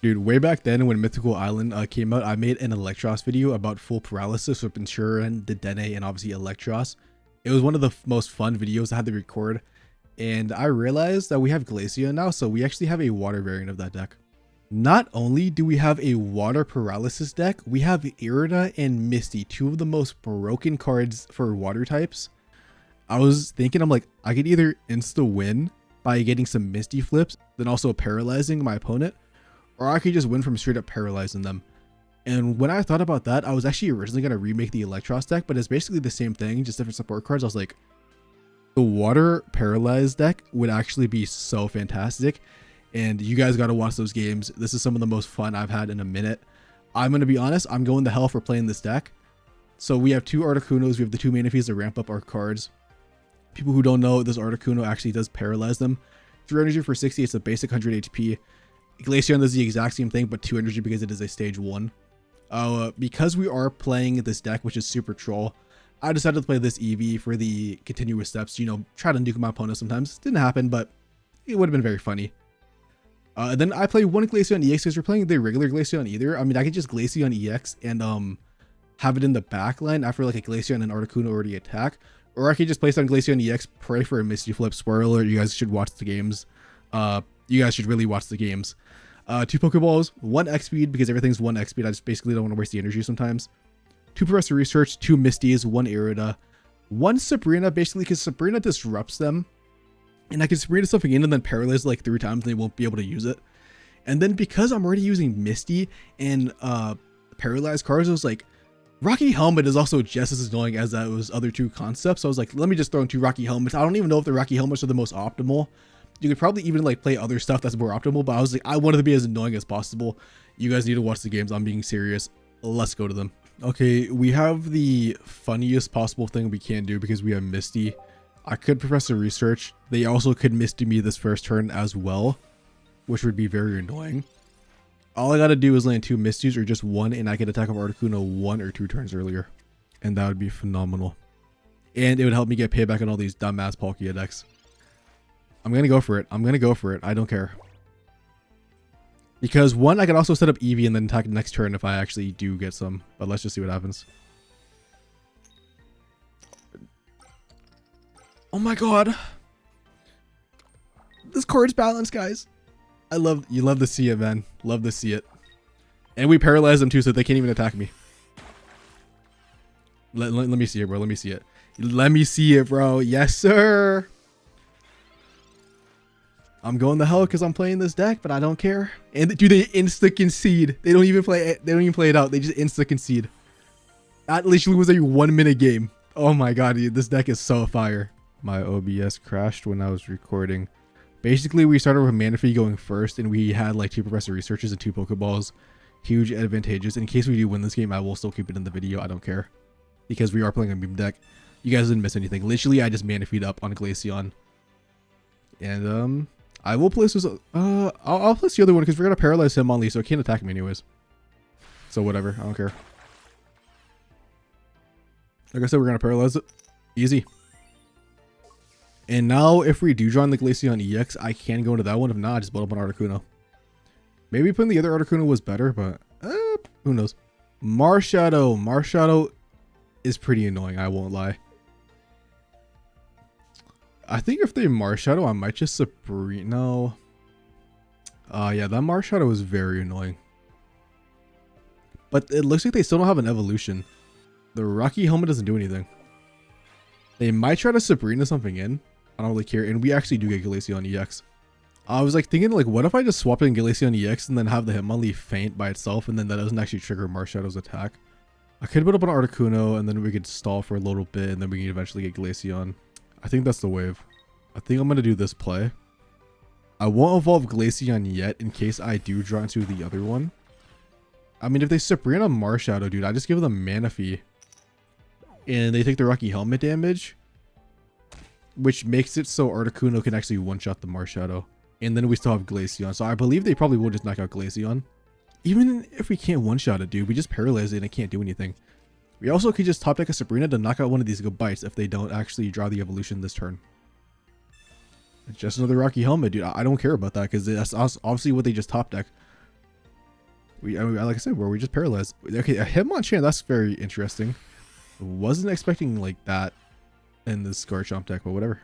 Dude, way back then when Mythical Island came out, I made an Electros video about full paralysis with Pinchurin, Dedenne, and obviously Electros. It was one of the most fun videos I had to record, and I realized that we have Glaceon now, so we actually have a water variant of that deck. Not only do we have a water paralysis deck, we have Irida and Misty, two of the most broken cards for water types. I was thinking, I'm like, I could either insta win by getting some Misty flips, then also paralyzing my opponent, or I could just win from straight up paralyzing them. And when I thought about that, I was actually originally going to remake the Electros deck, but it's basically the same thing, just different support cards. I was like, the water paralyzed deck would actually be so fantastic. And you guys got to watch those games. This is some of the most fun I've had in a minute. I'm going to be honest, I'm going to hell for playing this deck. So we have two Articunos, we have the two mana fees to ramp up our cards. People who don't know, this Articuno actually does paralyze them. 3 energy for 60, it's a basic 100 HP. Glaceon does the exact same thing, but 2 energy because it is a stage 1. Because we are playing this deck, which is super troll, I decided to play this EV for the continuous steps, you know, try to nuke my opponent sometimes. Didn't happen, but it would have been very funny. Then I play one Glaceon EX because we're playing the regular Glaceon either. I mean, I could just Glaceon EX and have it in the back line after like a Glaceon and Articuno already attack. Or I could just place on Glaceon EX, pray for a Misty Flip. Spoiler, you guys should watch the games. You guys should really watch the games. 2 Pokeballs, 1 X speed because everything's 1 X speed. I just basically don't want to waste the energy sometimes. 2 Professor Research, 2 Misties, 1 Irida, 1 Sabrina, basically because Sabrina disrupts them. And I can Sabrina something in and then paralyze like 3 times and they won't be able to use it. And then because I'm already using Misty and paralyzed cards, I was like, Rocky Helmet is also just as annoying as those other 2 concepts. So I was like, let me just throw in 2 Rocky Helmets. I don't even know if the Rocky Helmets are the most optimal. You could probably even like play other stuff that's more optimal, but I was like, I wanted to be as annoying as possible. You guys need to watch the games. I'm being serious. Let's go to them. Okay, we have the funniest possible thing we can do because we have Misty. I could Professor Research. They also could Misty me this first turn as well, which would be very annoying. All I gotta do is land 2 Misties or just 1, and I could attack of Articuno 1 or 2 turns earlier. And that would be phenomenal. And it would help me get payback on all these dumbass Palkia decks. I'm gonna go for it. I'm gonna go for it. I don't care. Because 1, I could also set up Eevee and then attack next turn if I actually do get some. But let's just see what happens. Oh my god. This card's balanced, guys. You love to see it, man. Love to see it. And we paralyze them too, so they can't even attack me. Let me see it, bro. Let me see it. Let me see it, bro. Yes, sir. I'm going to hell because I'm playing this deck, but I don't care. And do they insta concede? They don't even play it out. They just insta concede. That literally was a 1-minute game. Oh my god, dude, this deck is so fire. My OBS crashed when I was recording. Basically, we started with Manaphy going first, and we had like 2 Professor Researches and 2 Pokeballs. Huge advantages. In case we do win this game, I will still keep it in the video. I don't care. Because we are playing a meme deck. You guys didn't miss anything. Literally, I just Manaphy'd up on Glaceon. And, I will place this. I'll place the other one because we're going to paralyze him on Lee, so it can't attack me anyways. So whatever. I don't care. Like I said, we're going to paralyze it. Easy. And now, if we do draw in the Glaceon EX, I can go into that one. If not, I just build up an Articuno. Maybe putting the other Articuno was better, but who knows. Marshadow. Marshadow is pretty annoying, I won't lie. I think if they Marshadow, I might just Sabrina. No. Yeah, that Marshadow is very annoying. But it looks like they still don't have an evolution. The Rocky Helmet doesn't do anything. They might try to Sabrina something in. I don't really care. And we actually do get Glaceon EX. I was like thinking, like, what if I just swap in Glaceon EX and then have the Hitmonlee faint by itself, and then that doesn't actually trigger Marshadow's attack? I could put up an Articuno, and then we could stall for a little bit, and then we can eventually get Glaceon. I think that's the wave. I think I'm going to do this play. I won't evolve Glaceon yet in case I do draw into the other one. I mean, if they Sabrina Marshadow, dude, I just give them Manaphy. And they take the Rocky Helmet damage, which makes it so Articuno can actually one-shot the Marshadow. And then we still have Glaceon. So I believe they probably will just knock out Glaceon. Even if we can't one-shot it, dude, we just paralyze it and it can't do anything. We also could just top deck a Sabrina to knock out one of these good bites if they don't actually draw the evolution this turn. It's just another Rocky Helmet, dude. I don't care about that because that's obviously what they just top deck. I mean, like I said, where we just paralyzed. Okay, a Hitmonchan, that's very interesting. Wasn't expecting like that in this Garchomp deck, but whatever.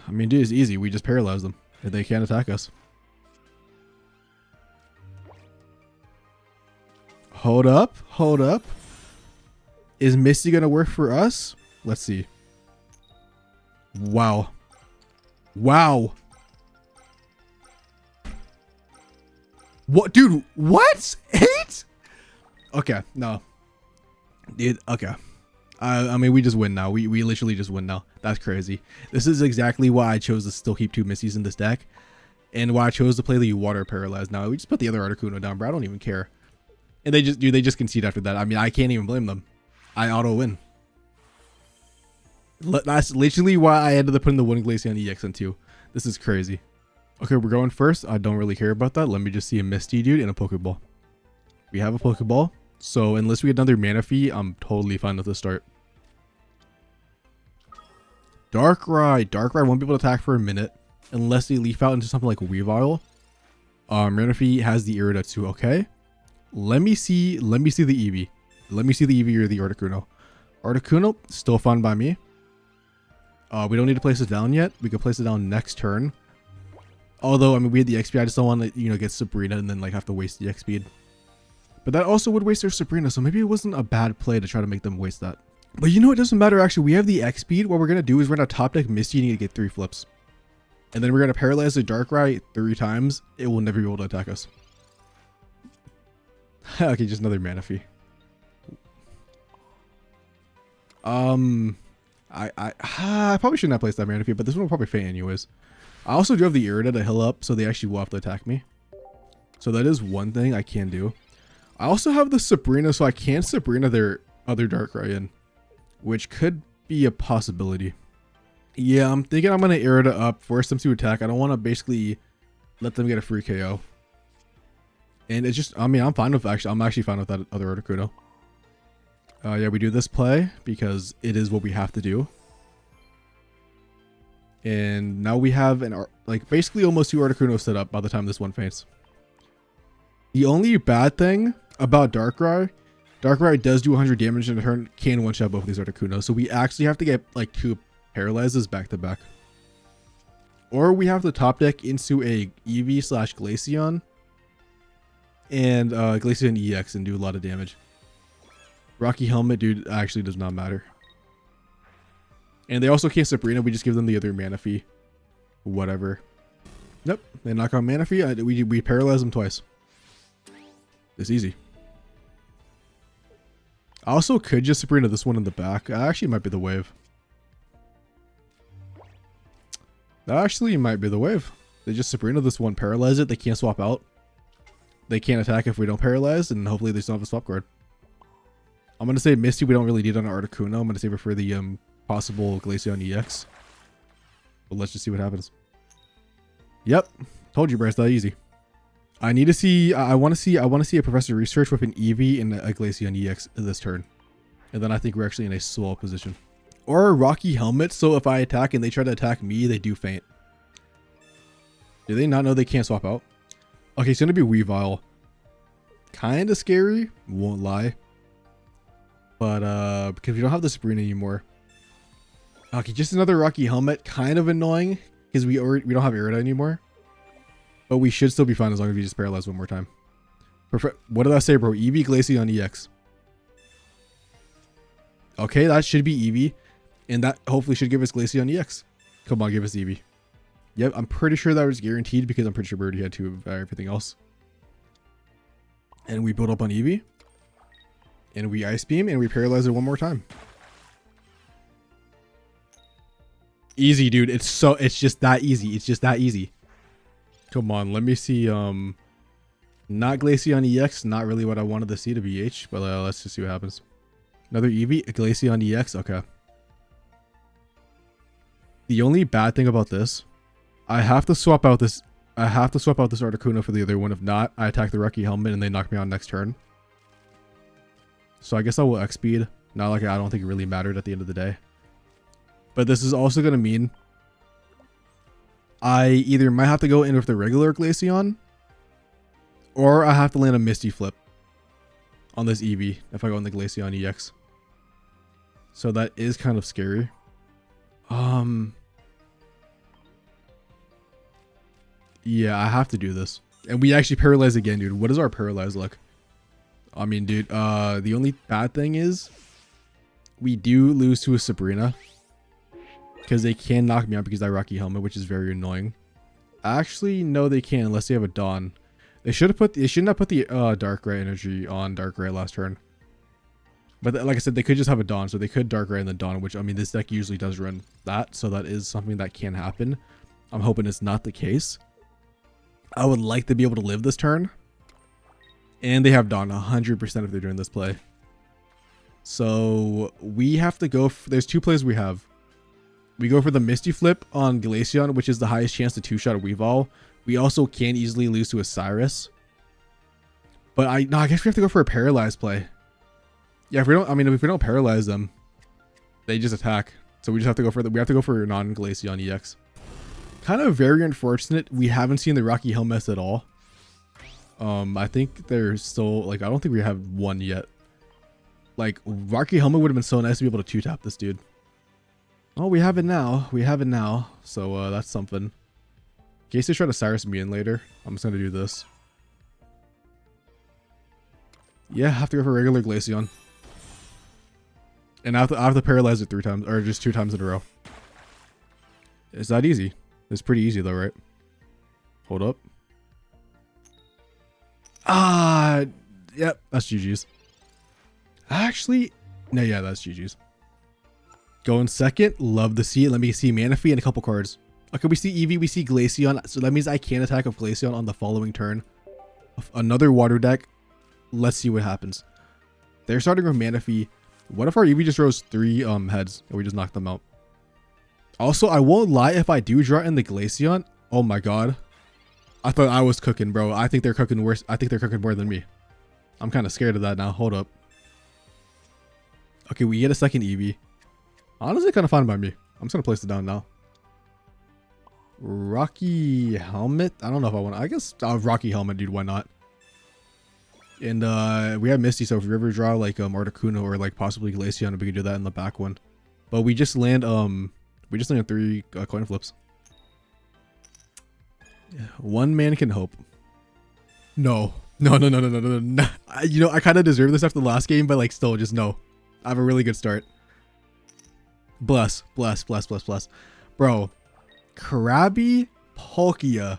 I mean, dude, it's easy. We just paralyze them and they can't attack us. Hold up, hold up. Is Misty gonna work for us? Let's see. Wow. Wow. What, dude? What? 8? Okay, no. Dude, okay. I mean, we just win now. We literally just win now. That's crazy. This is exactly why I chose to still keep 2 Misties in this deck. And why I chose to play the water paralyzed. Now, we just put the other Articuno down, bro. I don't even care. And they just concede after that. I mean, I can't even blame them. I auto win. That's literally why I ended up putting the one Glaceon EX in 2. This is crazy. Okay, we're going first. I don't really care about that. Let me just see a Misty, dude, and a Pokeball. We have a Pokeball. So unless we get another Manaphy, I'm totally fine with the start. Darkrai. Darkrai won't be able to attack for a minute unless they leaf out into something like a Weavile. Manaphy has the Iridatsu. Okay. Let me see the Eevee. Let me see the Eevee or the Articuno. Articuno, still fun by me. We don't need to place it down yet. We can place it down next turn. Although, I mean, we had the XP. I just don't want to, you know, get Sabrina and then like have to waste the XP. But that also would waste their Sabrina, so maybe it wasn't a bad play to try to make them waste that. But you know, it doesn't matter actually. We have the XP. What we're going to do is we're going to top deck Misty and get 3 flips. And then we're going to paralyze the Darkrai 3 times. It will never be able to attack us. Okay, just another Manaphy. I probably shouldn't have placed that Manaphy, but this one will probably faint anyways. I also do have the Irida to heal up, so they actually will have to attack me. So that is one thing I can do. I also have the Sabrina, so I can Sabrina their other Darkrai in, which could be a possibility. Yeah, I'm thinking I'm going to Irida up, force them to attack. I don't want to basically let them get a free KO. And it's just, I mean, I'm actually fine with that other Articuno. Yeah, we do this play because it is what we have to do. And now we have like basically almost 2 Articunos set up by the time this one faints. The only bad thing about Darkrai does do 100 damage in a turn, can one-shot both of these Articunos. So we actually have to get like 2 paralyzes back to back. Or we have to top deck into a Eevee/Glaceon and Glaceon EX and do a lot of damage. Rocky Helmet, dude, actually does not matter. And they also can't Sabrina. We just give them the other Manaphy. Whatever. Nope. They knock out Manaphy. We paralyze them twice. It's easy. I also could just Sabrina this one in the back. Actually, might be the wave. That actually might be the wave. They just Sabrina this one, paralyze it. They can't swap out. They can't attack if we don't paralyze, and hopefully they still have a swap card. I'm going to say Misty, we don't really need on our Articuno. I'm going to save it for the possible Glaceon EX. But let's just see what happens. Yep. Told you, bro. It's that easy. I need to see, I want to see a Professor Research with an Eevee and a Glaceon EX this turn. And then I think we're actually in a slow position. Or a Rocky Helmet, so if I attack and they try to attack me, they do faint. Do they not know they can't swap out? Okay, it's going to be Weavile. Kind of scary, won't lie. But because we don't have the Sabrina anymore. Okay, just another Rocky Helmet, kind of annoying because we don't have Irida anymore. But we should still be fine as long as we just paralyze one more time. Perfect. What did I say, bro? Eevee, Glaceon EX. Okay, that should be Eevee. And that hopefully should give us Glaceon EX. Come on, give us Eevee. Yep, I'm pretty sure that was guaranteed because I'm pretty sure we already had 2 of everything else. And we build up on Eevee. And we Ice Beam and we paralyze it one more time. Easy, dude. It's just that easy. It's just that easy. Come on, let me see. Not Glaceon EX, not really what I wanted to see to BH, but let's just see what happens. Another Eevee, a Glaceon EX, okay. The only bad thing about this, I have to swap out this Articuno for the other one. If not, I attack the Rocky Helmet and they knock me out next turn. So I guess I will X-Speed. Not like I don't think it really mattered at the end of the day. But this is also going to mean I either might have to go in with the regular Glaceon or I have to land a Misty Flip. on this Eevee if I go on the Glaceon EX. So that is kind of scary. Yeah, I have to do this. And we actually paralyze again, dude. What is our paralyze look? I mean, dude, the only bad thing is we do lose to a Sabrina because they can knock me out because of that Rocky Helmet, which is very annoying. Actually, no, they can't unless they have a Dawn. They shouldn't have put the Darkrai energy on Darkrai last turn. But like I said, they could just have a Dawn, so they could Darkrai and then Dawn, which I mean, this deck usually does run that, so that is something that can happen. I'm hoping it's not the case. I would like to be able to live this turn. And they have Dawn 100% if they're doing this play. So we have to go there's two plays we have. We go for the Misty Flip on Glaceon, which is the highest chance to two-shot a Weavile. We also can easily lose to a Cyrus. But I guess we have to go for a Paralyze play. Yeah, if we don't paralyze them, they just attack. So we just have to go for we have to go for non-Glaceon EX. Kind of very unfortunate. We haven't seen the Rocky Helmets at all. I think they're still like, I don't think we have one yet. Like, Rocky Helmet would have been so nice to be able to 2-tap this dude. Oh, we have it now. We have it now. So that's something. In case they try to Cyrus me in later, I'm just gonna do this. Yeah, I have to go for regular Glaceon. And I have to paralyze it 3 times, or just 2 times in a row. It's that easy. It's pretty easy though, right? Hold up. Yep, that's GG's. Actually, no, yeah, that's GG's. Going second, love to see it. Let me see Manaphy and a couple cards. Okay, we see Eevee, we see Glaceon, so that means I can attack with Glaceon on the following turn. Another water deck. Let's see what happens. They're starting with Manaphy. What if our Eevee just rose 3 heads and we just knock them out? Also, I won't lie, if I do draw in the Glaceon, oh my god. I thought I was cooking, bro. I think they're cooking worse. I think they're cooking more than me. I'm kind of scared of that now. Hold up. Okay, we get a second Eevee. Honestly, kind of fine by me. I'm just going to place it down now. Rocky Helmet? I don't know if I want to. I guess Rocky Helmet, dude. Why not? And we have Misty, so if we ever draw like Articuno or like possibly Glaceon, we could do that in the back one. But we just land 3 coin flips. Yeah, one man can hope. No. You know, I kind of deserve this after the last game, but like still, just no. I have a really good start. Bless. Bro, Krabby Palkia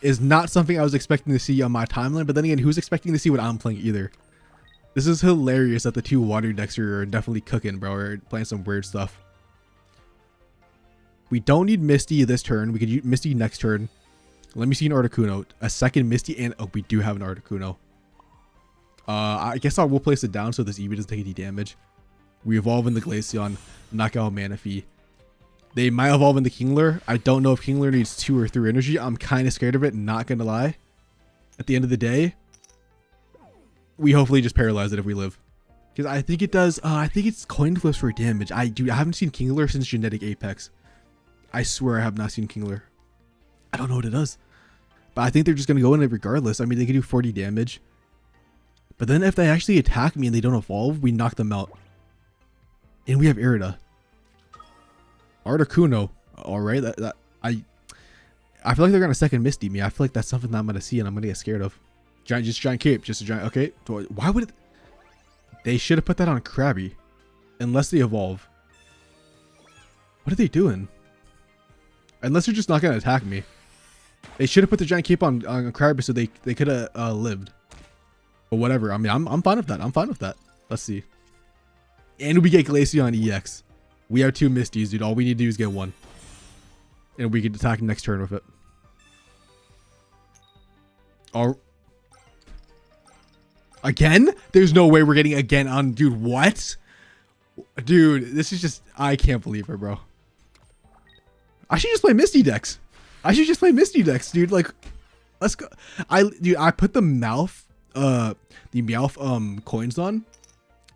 is not something I was expecting to see on my timeline, but then again, who's expecting to see what I'm playing either? This is hilarious that the 2 water decks are definitely cooking, bro, or playing some weird stuff. We don't need Misty this turn. We could use Misty next turn. Let me see an Articuno. A second Misty, and oh, we do have an Articuno. I guess we'll place it down so this Eevee doesn't take any damage. We evolve in the Glaceon, knock out Manaphy. They might evolve in the Kingler. I don't know if Kingler needs 2 or 3 energy. I'm kind of scared of it, not gonna lie. At the end of the day, we hopefully just paralyze it if we live. Because I think it does, I think it's coin flips for damage. I haven't seen Kingler since Genetic Apex. I swear I have not seen Kingler. I don't know what it does. But I think they're just gonna go in it regardless. I mean, they can do 40 damage. But then if they actually attack me and they don't evolve, we knock them out. And we have Irida. Articuno. Alright, I feel like they're gonna second Misty me. I feel like that's something that I'm gonna see and I'm gonna get scared of. Giant cape, just a giant. Okay, why would it? They should have put that on Krabby, unless they evolve. What are they doing? Unless they're just not gonna attack me. They should have put the giant cape on Krabby so they could have lived. But whatever. I mean, I'm fine with that. I'm fine with that. Let's see. And we get Glaceon EX. We have 2 Misties, dude. All we need to do is get 1. And we can attack next turn with it. Again? There's no way we're getting again on... Dude, what? Dude, this is just... I can't believe it, bro. I should just play Misty decks. Dude. Like, let's go. I put the Meowth coins on.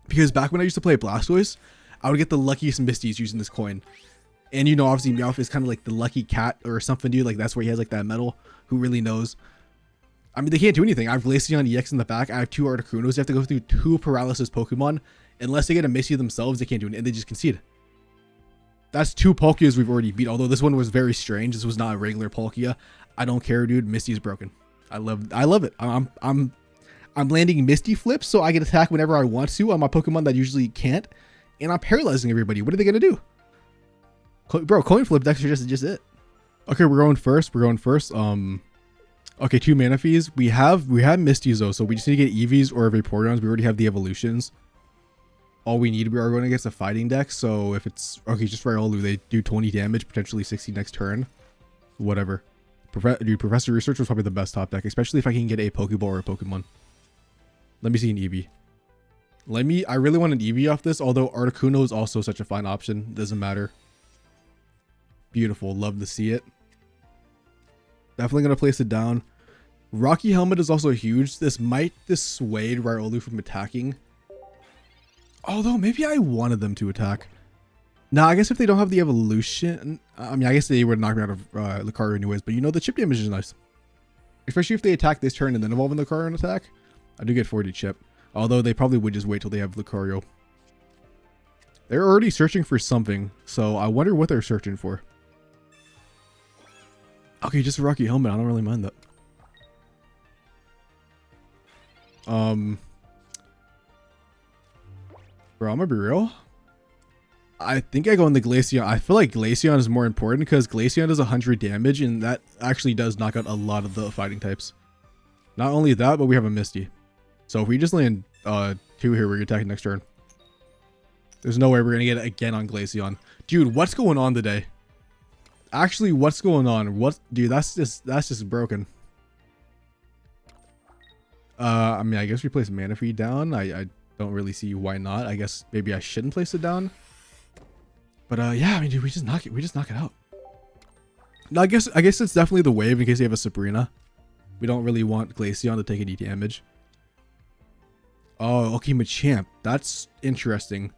Because back when I used to play Blastoise, I would get the luckiest Misties using this coin. And you know, obviously Meowth is kind of like the lucky cat or something, dude. Like that's where he has like that medal. Who really knows? I mean, they can't do anything. I have Glaceon EX in the back. I have 2 Articunos. They have to go through 2 paralysis Pokemon. Unless they get a Misty themselves, they can't do it, and they just concede. That's 2 Palkias we've already beat. Although this one was very strange. This was not a regular Palkia. I don't care, dude. Misty is broken. I love it. I'm landing Misty flips so I can attack whenever I want to on my Pokemon that usually can't, and I'm paralyzing everybody. What are they gonna do? Bro, coin flip decks are just it. Okay, we're going first. Okay, 2 mana fees. We have Misties though, so we just need to get Eevees or Vaporeons. We already have the evolutions. All we need, we are going against a fighting deck. So if it's okay, just Riolu, they do 20 damage, potentially 60 next turn. Whatever. Dude, Professor Research was probably the best top deck, especially if I can get a Pokeball or a Pokemon. Let me see an Eevee. I really want an Eevee off this, although Articuno is also such a fine option. Doesn't matter. Beautiful. Love to see it. Definitely going to place it down. Rocky Helmet is also huge. This might dissuade Riolu from attacking. Although, maybe I wanted them to attack. Nah, I guess if they don't have the evolution... I mean, I guess they would knock me out of Lucario anyways. But, you know, the chip damage is nice. Especially if they attack this turn and then evolve in Lucario and attack. I do get 40 chip. Although, they probably would just wait till they have Lucario. They're already searching for something. So, I wonder what they're searching for. Okay, just a Rocky Helmet. I don't really mind that. Bro, I'm gonna be real. I think I go in the Glaceon. I feel like Glaceon is more important because Glaceon does 100 damage and that actually does knock out a lot of the fighting types. Not only that, but we have a Misty. So if we just land 2 here, we're attacking next turn. There's no way we're gonna get it again on Glaceon. Dude, what's going on today? Actually, what's going on? Dude, that's just broken. I mean, I guess we place Manaphy down. I don't really see why not. I guess maybe I shouldn't place it down. But yeah, I mean, dude, we just knock it out. No, I guess it's definitely the wave in case they have a Sabrina. We don't really want Glaceon to take any damage. Oh, okay, Machamp. That's interesting.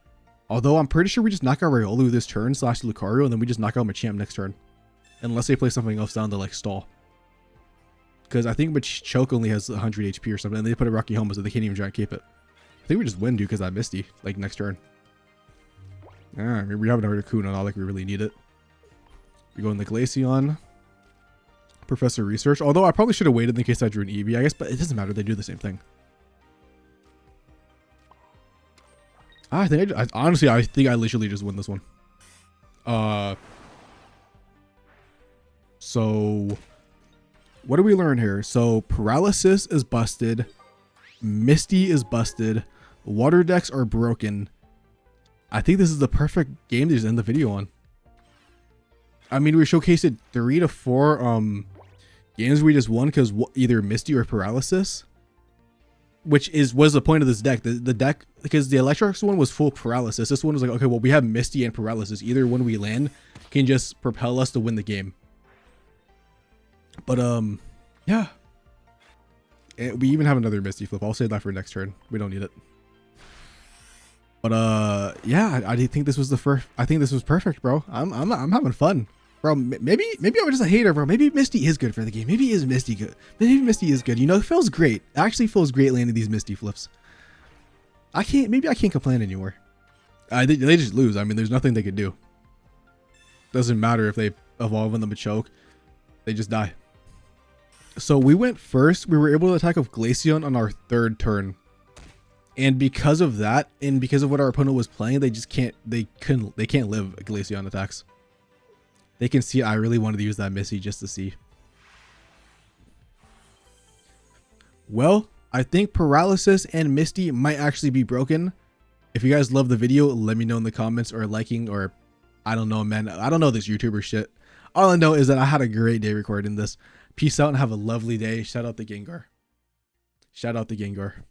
Although I'm pretty sure we just knock out Riolu this turn / Lucario, and then we just knock out Machamp next turn. Unless they play something else down to like stall. Because I think Machoke only has 100 HP or something, and they put a Rocky Helmet so they can't even try and keep it. I think we just win, dude, because I Misty, like, next turn. Yeah, I mean, we have an Articuno, not like we really need it. We go in the Glaceon. Professor Research. Although I probably should have waited in case I drew an Eevee, I guess, but it doesn't matter. They do the same thing. I think honestly, I think I literally just win this one. So what do we learn here? So paralysis is busted. Misty is busted. Water decks are broken. I think this is the perfect game to just end the video on. I mean, we showcased 3 to 4 games we just won because either Misty or paralysis, which was the point of this deck. The deck, because the Electrox one was full paralysis. This one was like, okay, well, we have Misty and paralysis. Either when we land can just propel us to win the game. But yeah. We even have another Misty flip. I'll save that for next turn. We don't need it. But yeah, I think this was the first. I think this was perfect, bro. I'm having fun, bro. Maybe I'm just a hater, bro. Maybe Misty is good for the game. Maybe is Misty good. Maybe Misty is good. You know, it feels great. It actually feels great landing these Misty flips. Maybe I can't complain anymore. They just lose. I mean, there's nothing they could do. Doesn't matter if they evolve in the Machoke. They just die. So we went first. We were able to attack with Glaceon on our 3rd turn. And because of that, and because of what our opponent was playing, they can't live Glaceon attacks. They can see I really wanted to use that Misty just to see. Well, I think paralysis and Misty might actually be broken. If you guys love the video, let me know in the comments or liking, or I don't know, man. I don't know this YouTuber shit. All I know is that I had a great day recording this. Peace out and have a lovely day. Shout out to Gengar. Shout out to Gengar.